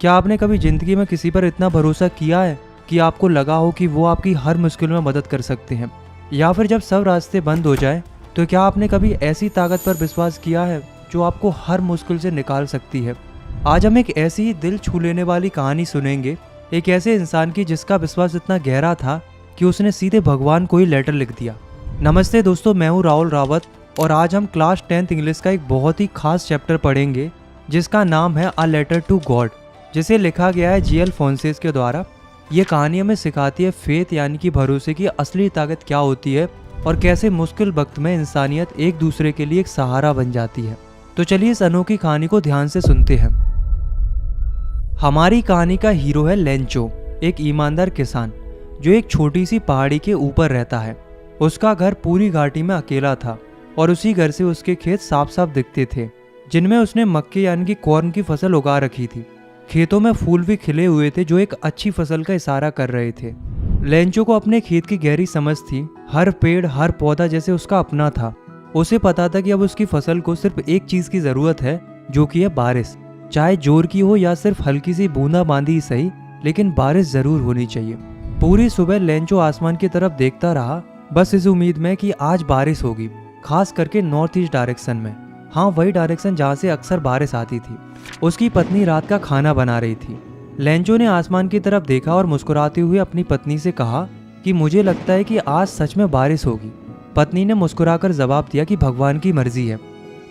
क्या आपने कभी जिंदगी में किसी पर इतना भरोसा किया है कि आपको लगा हो कि वो आपकी हर मुश्किल में मदद कर सकते हैं? या फिर जब सब रास्ते बंद हो जाए तो क्या आपने कभी ऐसी ताकत पर विश्वास किया है जो आपको हर मुश्किल से निकाल सकती है? आज हम एक ऐसी ही दिल छू लेने वाली कहानी सुनेंगे, एक ऐसे इंसान की जिसका विश्वास इतना गहरा था कि उसने सीधे भगवान को ही लेटर लिख दिया। नमस्ते दोस्तों, मैं हूँ राहुल रावत और आज हम क्लास 10th इंग्लिश का एक बहुत ही खास चैप्टर पढ़ेंगे जिसका नाम है अ लेटर टू गॉड, जिसे लिखा गया है जी.एल. फोंसेस के द्वारा। ये कहानी हमें सिखाती है फेथ यानी कि भरोसे की असली ताकत क्या होती है और कैसे मुश्किल वक्त में इंसानियत एक दूसरे के लिए एक सहारा बन जाती है। तो चलिए इस अनोखी कहानी को ध्यान से सुनते हैं। हमारी कहानी का हीरो है लेंचो, एक ईमानदार किसान जो एक छोटी सी पहाड़ी के ऊपर रहता है। उसका घर पूरी घाटी में अकेला था और उसी घर से उसके खेत साफ साफ दिखते थे, जिनमें उसने मक्के यानी कि कॉर्न की फसल उगा रखी थी। खेतों में फूल भी खिले हुए थे जो एक अच्छी फसल का इशारा कर रहे थे। लेंचो को अपने खेत की गहरी समझ थी। हर पेड़ हर पौधा जैसे उसका अपना था। उसे पता था कि अब उसकी फसल को सिर्फ एक चीज की जरूरत है, जो कि है बारिश। चाहे जोर की हो या सिर्फ हल्की सी बूंदाबांदी ही सही, लेकिन बारिश जरूर होनी चाहिए। पूरी सुबह लेंचो आसमान की तरफ देखता रहा, बस इस उम्मीद में कि आज बारिश होगी, खास करके नॉर्थ ईस्ट डायरेक्शन में। हाँ, वही डायरेक्शन जहाँ से अक्सर बारिश आती थी। उसकी पत्नी रात का खाना बना रही थी। लेंचो ने आसमान की तरफ देखा और मुस्कुराते हुए अपनी पत्नी से कहा कि मुझे लगता है कि आज सच में बारिश होगी। पत्नी ने मुस्कुराकर जवाब दिया कि भगवान की मर्जी है,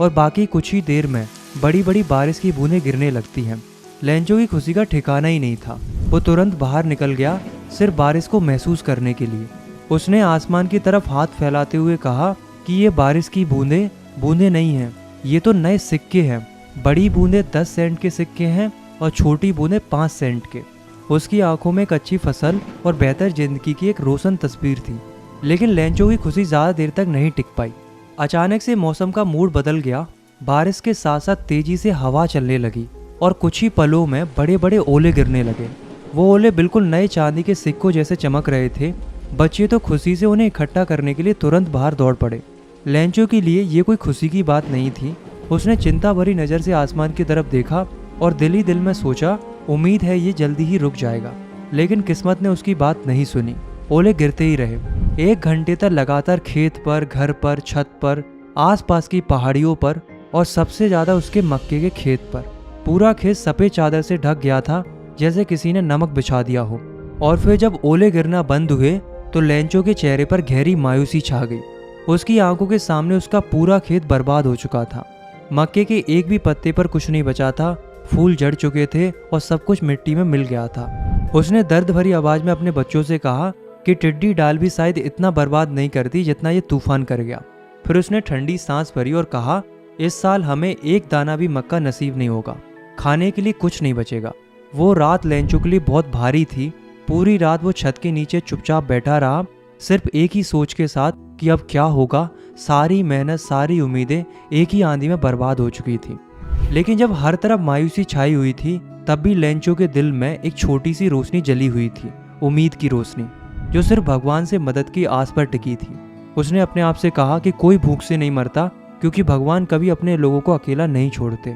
और बाकी कुछ ही देर में बड़ी बड़ी बारिश की बूंदें गिरने लगती हैं। लेंचो की खुशी का ठिकाना ही नहीं था। वो तुरंत बाहर निकल गया, सिर्फ बारिश को महसूस करने के लिए। उसने आसमान की तरफ हाथ फैलाते हुए कहा कि ये बारिश की बूंदें नहीं हैं, ये तो नए सिक्के हैं। बड़ी बूंदें 10 सेंट के सिक्के हैं और छोटी बूंदें 5 सेंट के। उसकी आंखों में एक अच्छी फसल और बेहतर जिंदगी की एक रोशन तस्वीर थी। लेकिन लेंचो की खुशी ज़्यादा देर तक नहीं टिक पाई। अचानक से मौसम का मूड बदल गया। बारिश के साथ साथ तेजी से हवा चलने लगी और कुछ ही पलों में बड़े बड़े ओले गिरने लगे। वो ओले बिल्कुल नए चांदी के सिक्कों जैसे चमक रहे थे। बच्चे तो खुशी से उन्हें इकट्ठा करने के लिए तुरंत बाहर दौड़ पड़े। लेंचो के लिए ये कोई खुशी की बात नहीं थी। उसने चिंता भरी नज़र से आसमान की तरफ देखा और दिल ही दिल में सोचा, उम्मीद है ये जल्दी ही रुक जाएगा। लेकिन किस्मत ने उसकी बात नहीं सुनी। ओले गिरते ही रहे। 1 घंटे तक लगातार खेत पर, घर पर, छत पर, आसपास की पहाड़ियों पर और सबसे ज़्यादा उसके मक्के के खेत पर। पूरा खेत सफ़ेद चादर से ढक गया था, जैसे किसी ने नमक बिछा दिया हो। और फिर जब ओले गिरना बंद हुए तो लेंचो के चेहरे पर गहरी मायूसी छा गई। उसकी आंखों के सामने उसका पूरा खेत बर्बाद हो चुका था। मक्के के एक भी पत्ते पर कुछ नहीं बचा था। फूल झड़ चुके थे और सब कुछ मिट्टी में मिल गया था। उसने दर्द भरी आवाज में अपने बच्चों से कहा कि टिड्डी डाल भी शायद इतना बर्बाद नहीं करती जितना ये तूफान कर गया। फिर उसने ठंडी सांस भरी और कहा, इस साल हमें एक दाना भी मक्का नसीब नहीं होगा। खाने के लिए कुछ नहीं बचेगा। वो रात लेंचो के लिए बहुत भारी थी। पूरी रात वो छत के नीचे चुपचाप बैठा रहा, सिर्फ एक ही सोच के साथ कि अब क्या होगा। सारी मेहनत, सारी उम्मीदें एक ही आंधी में बर्बाद हो चुकी थी। लेकिन जब हर तरफ मायूसी छाई हुई थी, तब भी लेंचो के दिल में एक छोटी सी रोशनी जली हुई थी, उम्मीद की रोशनी, जो सिर्फ भगवान से मदद की आस पर टिकी थी। उसने अपने आप से कहा कि कोई भूख से नहीं मरता, क्योंकि भगवान कभी अपने लोगों को अकेला नहीं छोड़ते।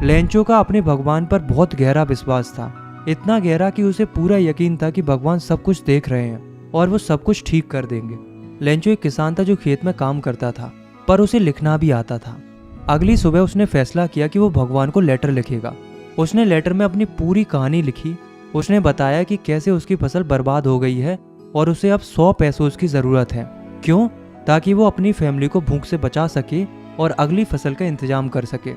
लेंचो का अपने भगवान पर बहुत गहरा विश्वास था, इतना गहरा कि उसे पूरा यकीन था कि भगवान सब कुछ देख रहे हैं और वो सब कुछ ठीक कर देंगे। लेंचो एक किसान था जो खेत में काम करता था, पर उसे लिखना भी आता था। अगली सुबह उसने फैसला किया कि वो भगवान को लेटर लिखेगा। उसने लेटर में अपनी पूरी कहानी लिखी। उसने बताया कि कैसे उसकी फसल बर्बाद हो गई है और उसे अब 100 पेसोस की ज़रूरत है। क्यों? ताकि वो अपनी फैमिली को भूख से बचा सके और अगली फसल का इंतजाम कर सके।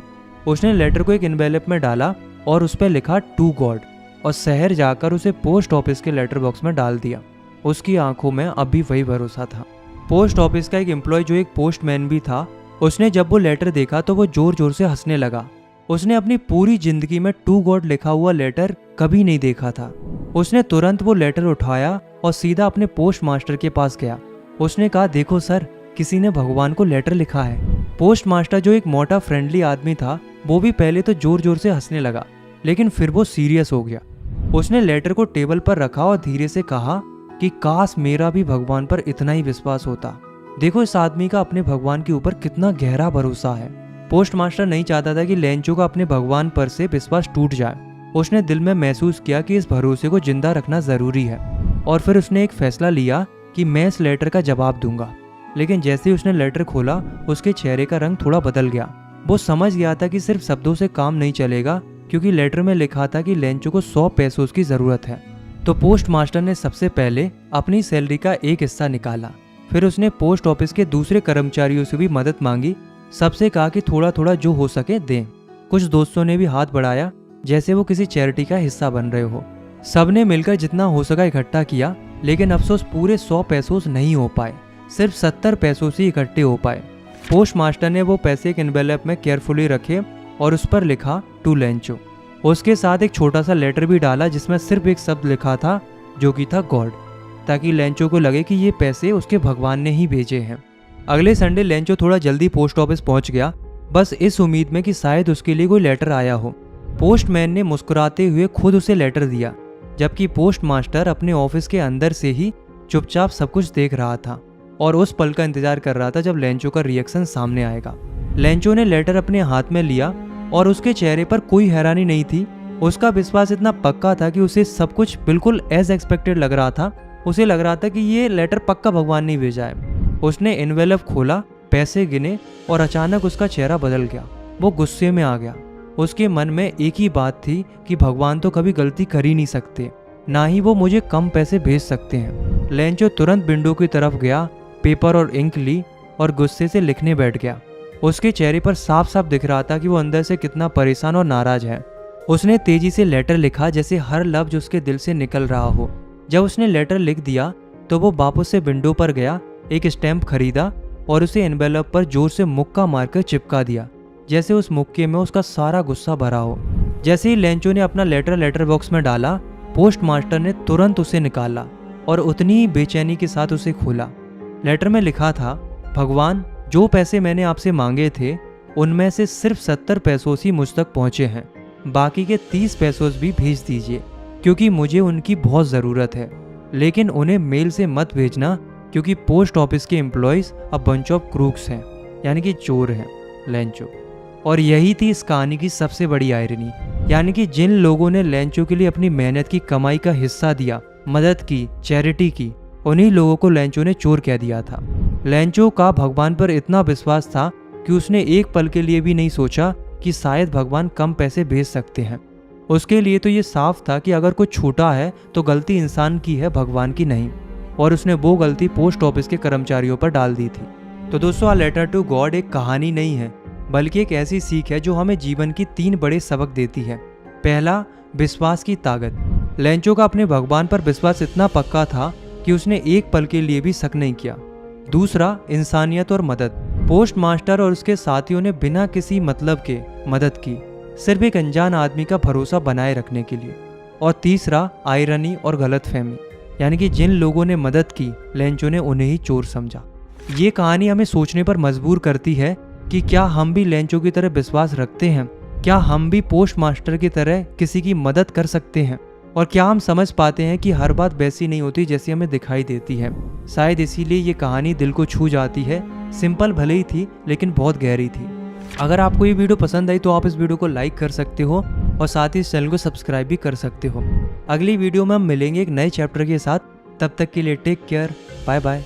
उसने लेटर को एक एनवेलप में डाला और उस पर लिखा टू गॉड, और शहर जाकर उसे पोस्ट ऑफिस के लेटर बॉक्स में डाल दिया। उसकी आंखों में अब भी वही भरोसा था। पोस्ट ऑफिस का एक एम्प्लॉय जो एक पोस्टमैन भी था, उसने जब वो लेटर देखा तो वो जोर जोर से हंसने लगा। उसने अपनी पूरी जिंदगी में टू गॉड लिखा हुआ लेटर कभी नहीं देखा था। उसने तुरंत वो लेटर उठाया और सीधा अपने पोस्ट मास्टर के पास गया। उसने कहा, देखो सर, किसी ने भगवान को लेटर लिखा है। पोस्ट मास्टर जो एक मोटा फ्रेंडली आदमी था, वो भी पहले तो जोर जोर से हंसने लगा, लेकिन फिर वो सीरियस हो गया। उसने लेटर को टेबल पर रखा और धीरे से कहा कि काश मेरा भी भगवान पर इतना ही विश्वास होता। देखो इस आदमी का अपने भगवान के ऊपर कितना गहरा भरोसा है। पोस्ट मास्टर नहीं चाहता था कि लेंचो का अपने भगवान पर से विश्वास टूट जाए। उसने दिल में महसूस किया कि इस भरोसे को जिंदा रखना ज़रूरी है और फिर उसने एक फैसला लिया कि मैं इस लेटर का जवाब दूंगा। लेकिन जैसे ही उसने लेटर खोला उसके चेहरे का रंग थोड़ा बदल गया। वो समझ गया था कि सिर्फ शब्दों से काम नहीं चलेगा, क्योंकि लेटर में लिखा था कि लेंचो को 100 पैसों की ज़रूरत है। तो पोस्ट मास्टर ने सबसे पहले अपनी सैलरी का एक हिस्सा निकाला। फिर उसने पोस्ट ऑफिस के दूसरे कर्मचारियों से भी मदद मांगी। सबसे कहा कि थोड़ा थोड़ा जो हो सके दें। कुछ दोस्तों ने भी हाथ बढ़ाया जैसे वो किसी चैरिटी का हिस्सा बन रहे हो। सबने मिलकर जितना हो सका इकट्ठा किया, लेकिन अफसोस पूरे 100 पैसों नहीं हो पाए, सिर्फ 70 पैसों से इकट्ठे हो पाए। पोस्ट मास्टर ने वो पैसे एक एनवेलप में केयरफुली रखे और उस पर लिखा टू लेंचो। उसके साथ एक छोटा सा लेटर भी डाला जिसमें सिर्फ एक शब्द लिखा था जो कि था गॉड, ताकि लेंचो को लगे कि ये पैसे उसके भगवान ने ही भेजे हैं। अगले संडे लेंचो थोड़ा जल्दी पोस्ट ऑफिस पहुंच गया, बस इस उम्मीद में कि शायद उसके लिए कोई लेटर आया हो। पोस्टमैन ने मुस्कुराते हुए खुद उसे लेटर दिया, जबकि पोस्ट मास्टर अपने ऑफिस के अंदर से ही चुपचाप सब कुछ देख रहा था और उस पल का इंतजार कर रहा था जब लेंचो का रिएक्शन सामने आएगा। लेंचो ने लेटर अपने हाथ में लिया और उसके चेहरे पर कोई हैरानी नहीं थी। उसका विश्वास इतना पक्का था कि उसे सब कुछ बिल्कुल एज एक्सपेक्टेड लग रहा था। उसे लग रहा था कि ये लेटर पक्का भगवान ने भेजा है। उसने एनवेलप खोला, पैसे गिने और अचानक उसका चेहरा बदल गया। वो गुस्से में आ गया। उसके मन में एक ही बात थी कि भगवान तो कभी गलती कर ही नहीं सकते, ना ही वो मुझे कम पैसे भेज सकते हैं। लेंचो तुरंत विंडो की तरफ गया, पेपर और इंक ली और गुस्से से लिखने बैठ गया। उसके चेहरे पर साफ साफ दिख रहा था कि वो अंदर से कितना परेशान और नाराज है। उसने तेजी से लेटर लिखा जैसे हर लफ्ज उसके दिल से निकल रहा हो। जब उसने लेटर लिख दिया तो वो वापस से विंडो पर गया, एक स्टैम्प खरीदा और उसे एनवेलप पर जोर से मुक्का मारकर चिपका दिया, जैसे उस मुक्के में उसका सारा गुस्सा भरा हो। जैसे ही लेंचो ने अपना लेटर बॉक्स में डाला, पोस्ट मास्टर ने तुरंत उसे निकाला और उतनी ही बेचैनी के साथ उसे खोला। लेटर में लिखा था, भगवान, जो पैसे मैंने आपसे मांगे थे उनमें से सिर्फ 70 पैसों ही मुझ तक पहुंचे हैं। बाकी के 30 पैसों भी भेज दीजिए, क्योंकि मुझे उनकी बहुत ज़रूरत है। लेकिन उन्हें मेल से मत भेजना, क्योंकि पोस्ट ऑफिस के एम्प्लॉयज़ अब बंच ऑफ क्रूक्स हैं, यानी कि चोर हैं। लेंचो। और यही थी इस कहानी की सबसे बड़ी आयरनी, यानी कि जिन लोगों ने लेंचो के लिए अपनी मेहनत की कमाई का हिस्सा दिया, मदद की, चैरिटी की, उन्हीं लोगों को लेंचो ने चोर कह दिया था। लेंचो का भगवान पर इतना विश्वास था कि उसने एक पल के लिए भी नहीं सोचा कि शायद भगवान कम पैसे भेज सकते हैं। उसके लिए तो ये साफ था कि अगर कुछ छूटा है तो गलती इंसान की है, भगवान की नहीं। और उसने वो गलती पोस्ट ऑफिस के कर्मचारियों पर डाल दी थी। तो दोस्तों, आ लेटर टू गॉड एक कहानी नहीं है, बल्कि एक ऐसी सीख है जो हमें जीवन की 3 बड़े सबक देती है। पहला, विश्वास की ताकत। लेंचो का अपने भगवान पर विश्वास इतना पक्का था कि उसने एक पल के लिए भी शक नहीं किया। दूसरा, इंसानियत और मदद। पोस्ट मास्टर और उसके साथियों ने बिना किसी मतलब के मदद की, सिर्फ एक अनजान आदमी का भरोसा बनाए रखने के लिए। और तीसरा, आयरनी और गलतफहमी, यानी कि जिन लोगों ने मदद की, लेंचो ने उन्हें ही चोर समझा। ये कहानी हमें सोचने पर मजबूर करती है कि क्या हम भी लेंचो की तरह विश्वास रखते हैं? क्या हम भी पोस्ट मास्टर की तरह किसी की मदद कर सकते हैं? और क्या हम समझ पाते हैं कि हर बात वैसी नहीं होती जैसी हमें दिखाई देती है? शायद इसीलिए ये कहानी दिल को छू जाती है। सिंपल भले ही थी, लेकिन बहुत गहरी थी। अगर आपको ये वीडियो पसंद आई तो आप इस वीडियो को लाइक कर सकते हो और साथ ही इस चैनल को सब्सक्राइब भी कर सकते हो। अगली वीडियो में हम मिलेंगे एक नए चैप्टर के साथ। तब तक के लिए टेक केयर, बाय बाय।